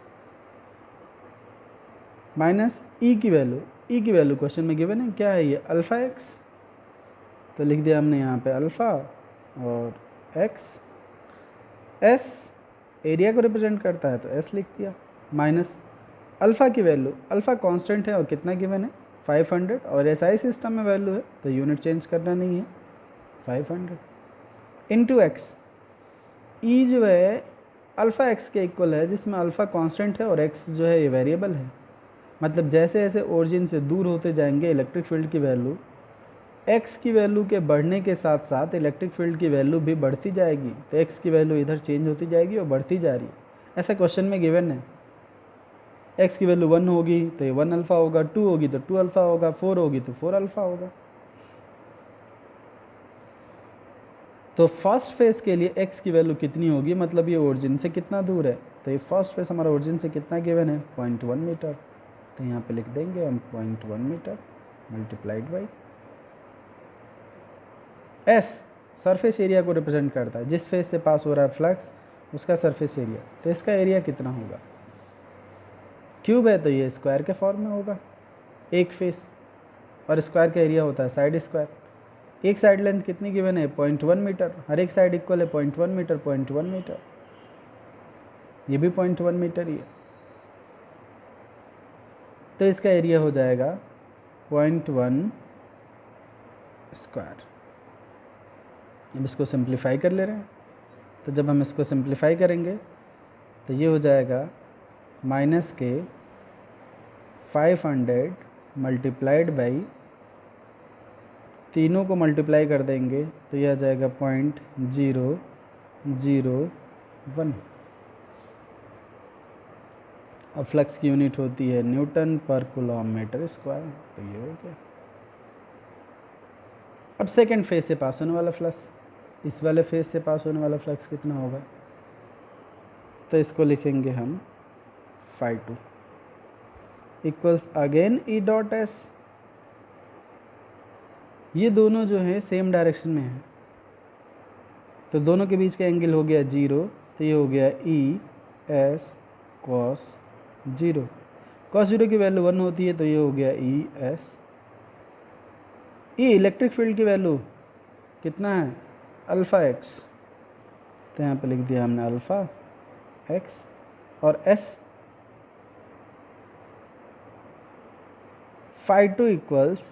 माइनस ई की वैल्यू क्वेश्चन में गिवन है, क्या है ये, अल्फ़ा एक्स, तो लिख दिया हमने यहाँ पे अल्फ़ा और एक्स। एस एरिया को रिप्रेजेंट करता है तो एस लिख दिया, माइनस अल्फ़ा की वैल्यू, अल्फ़ा कांस्टेंट है और कितना गिवन है 500, और एसआई सिस्टम में वैल्यू है तो यूनिट चेंज करना नहीं है 500, इंटू एक्स। ई जो है अल्फ़ा एक्स के इक्वल है, जिसमें अल्फ़ा कांस्टेंट है और एक्स जो है ये वेरिएबल है। मतलब जैसे जैसे ओरिजिन से दूर होते जाएंगे इलेक्ट्रिक फील्ड की वैल्यू, एक्स की वैल्यू के बढ़ने के साथ साथ इलेक्ट्रिक फील्ड की वैल्यू भी बढ़ती जाएगी, तो एक्स की वैल्यू इधर चेंज होती जाएगी और बढ़ती जा रही है। ऐसा क्वेश्चन में गिवन है, एक्स की वैल्यू 1 होगी तो ये 1 अल्फ़ा होगा, 2 होगी तो 2 अल्फ़ा होगा, 4 होगी तो 4 अल्फ़ा होगा। तो फर्स्ट फेस के लिए एक्स की वैल्यू कितनी होगी, मतलब ये ओरिजिन से कितना दूर है, तो ये फर्स्ट फेस हमारा ओरिजिन से कितना गिवन है 0.1 मीटर, तो यहाँ पे लिख देंगे हम 0.1 metre multiplied by S, surface area को रिप्रेजेंट करता है, जिस फेस से पास हो रहा है फ्लक्स उसका सरफेस एरिया, तो इसका एरिया कितना होगा, क्यूब है तो ये स्क्वायर के फॉर्म में होगा एक फेस, और स्क्वायर का एरिया होता है साइड स्क्वायर। एक साइड लेंथ कितनी गिवन है 0.1 मीटर, हर एक साइड इक्वल है 0.1 मीटर, 0.1 मीटर, ये भी 0.1 मीटर ही है, तो इसका एरिया हो जाएगा 0.1 स्क्वायर। अब इसको सिंप्लीफाई कर ले रहे हैं, तो जब हम इसको सिंप्लीफाई करेंगे तो ये हो जाएगा -500 मल्टीप्लाइड बाई, तीनों को मल्टीप्लाई कर देंगे तो यह आ जाएगा 0.001। अब फ्लक्स की यूनिट होती है न्यूटन पर किलोमीटर स्क्वायर, तो ये हो गया। अब सेकेंड फेज से पास होने वाला फ्लक्स, इस वाले फेज से पास होने वाला फ्लक्स कितना होगा, तो इसको लिखेंगे हम phi2 equals again E dot S. ये दोनों जो है सेम डायरेक्शन में है, तो दोनों के बीच का एंगल हो गया 0, तो ये हो गया ई एस कॉस 0। कॉस 0 की वैल्यू 1 होती है, तो ये हो गया ई एस। ये इलेक्ट्रिक फील्ड की वैल्यू कितना है, अल्फ़ा एक्स, तो यहाँ पे लिख दिया हमने अल्फ़ा एक्स। और एस phi2 इक्वल्स,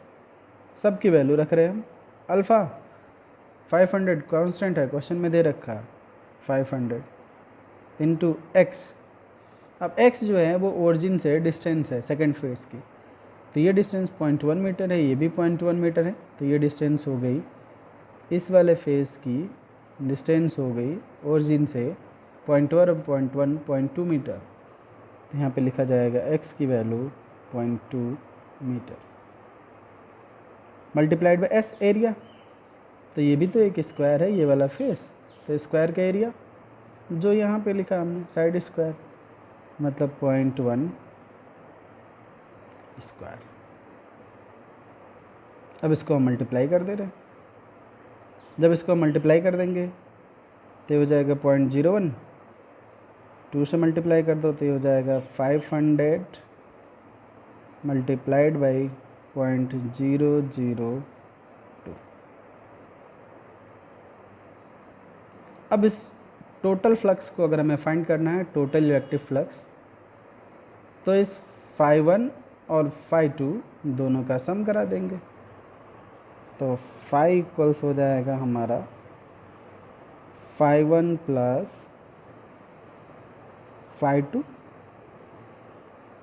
सब की वैल्यू रख रहे हैं हम, अल्फ़ा 500 कांस्टेंट है, क्वेश्चन में दे रखा है 500 इंटू एक्स। अब x जो है वो ओरिजिन से डिस्टेंस है सेकंड फेज की, तो ये डिस्टेंस 0.1 मीटर है, ये भी 0.1 मीटर है, तो ये डिस्टेंस हो गई इस वाले फेज की डिस्टेंस हो गई ओरिजिन से 0.1 0.2 मीटर। तो यहाँ पे लिखा जाएगा x की value 0.2 metre multiplied by S area, तो ये भी तो एक स्क्वायर है ये वाला फेस, तो स्क्वायर का एरिया जो यहाँ पे लिखा हमने साइड स्क्वायर, मतलब 0.1 स्क्वायर। अब इसको हम मल्टीप्लाई कर दे रहे हैं, जब इसको मल्टीप्लाई कर देंगे तो ये हो जाएगा 0.01, 2 से मल्टीप्लाई कर दो तो ये हो जाएगा 500 मल्टीप्लाइड बाई 0.002। अब इस टोटल फ्लक्स को अगर हमें फाइंड करना है, टोटल इलेक्ट्रिक फ्लक्स, तो इस phi1 और phi2 दोनों का सम करा देंगे, तो phi इक्वल्स हो जाएगा हमारा phi1 प्लस phi2,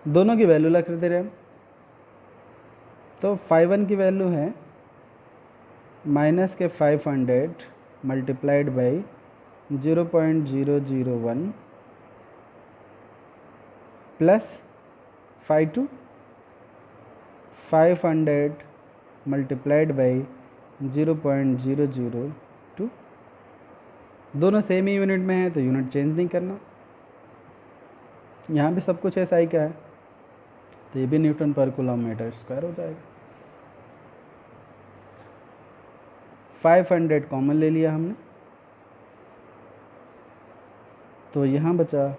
दोनों की वैल्यू रख दे रहे हम, तो phi1 की वैल्यू है माइनस के 500 multiplied by 0.001 plus phi2 500 multiplied by 0.002। दोनों सेम ही यूनिट में है तो यूनिट चेंज नहीं करना, यहाँ भी सब कुछ ऐसा ही का है, तो ये भी न्यूटन पर किलोमीटर स्क्वायर हो जाएगा। 500 कॉमन ले लिया हमने, तो यहाँ बचा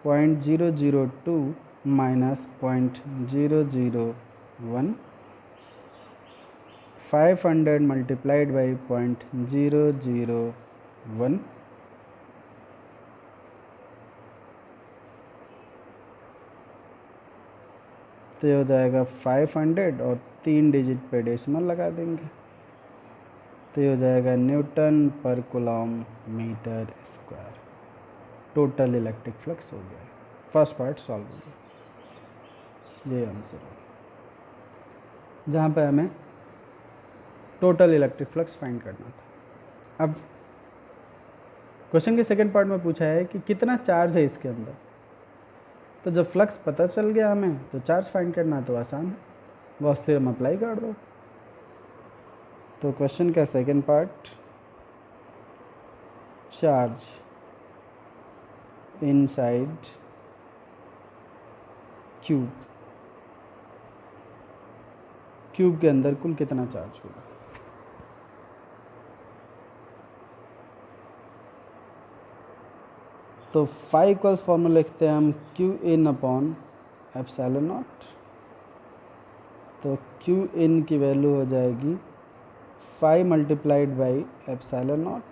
0.002 माइनस 0.001, 500 मल्टीप्लाइड बाई 0.001, तो ये हो जाएगा 500 और 3 डिजिट पे डेसिमल लगा देंगे, तो ये हो जाएगा न्यूटन पर kilometre square. Total electric flux हो गया, फर्स्ट पार्ट सॉल्व हो गया, ये आंसर हो, जहाँ पे हमें टोटल इलेक्ट्रिक फ्लक्स फाइंड करना था। अब क्वेश्चन के सेकंड पार्ट में पूछा है कि कितना चार्ज है इसके अंदर, तो जब फ्लक्स पता चल गया हमें तो चार्ज फाइंड करना तो आसान है, गॉस थ्योरम अप्लाई कर दो। तो क्वेश्चन का second part, charge inside cube, cube के अंदर कुल कितना चार्ज होगा। तो फाई इक्वल्स फॉर्मूला लिखते हैं हम q in upon epsilon naught, तो क्यू इन की वैल्यू हो जाएगी 5 multiplied by epsilon naught.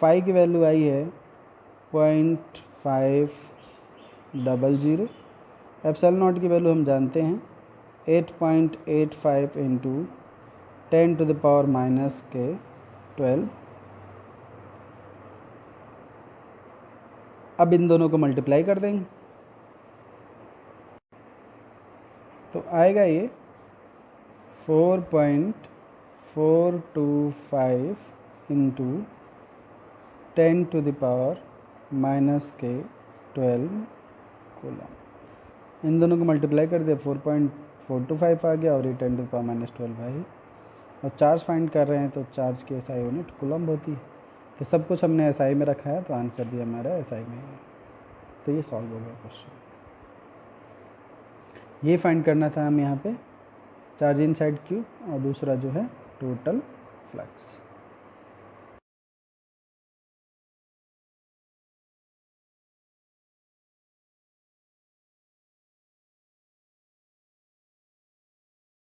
Phi की वैल्यू आई है 0.500, एप्सिलॉन नॉट की वैल्यू हम जानते हैं 8.85 into 10 to the power minus के 12। अब इन दोनों को मल्टीप्लाई कर देंगे तो आएगा ये 4.425 into 10 to the power minus के 12 कूलम। इन दोनों को मल्टीप्लाई कर दिया 4.425 आ गया और ये 10 टू द पावर माइनस 12 भाई और चार्ज फाइंड कर रहे हैं तो चार्ज की एसआई यूनिट कूलम्ब होती है। तो सब कुछ हमने एसआई में रखा है तो आंसर भी हमारा एसआई में है। तो ये सॉल्व हो गया क्वेश्चन। ये फाइंड करना था हम यहाँ पे चार्ज इनसाइड क्यू और दूसरा जो है टोटल फ्लक्स।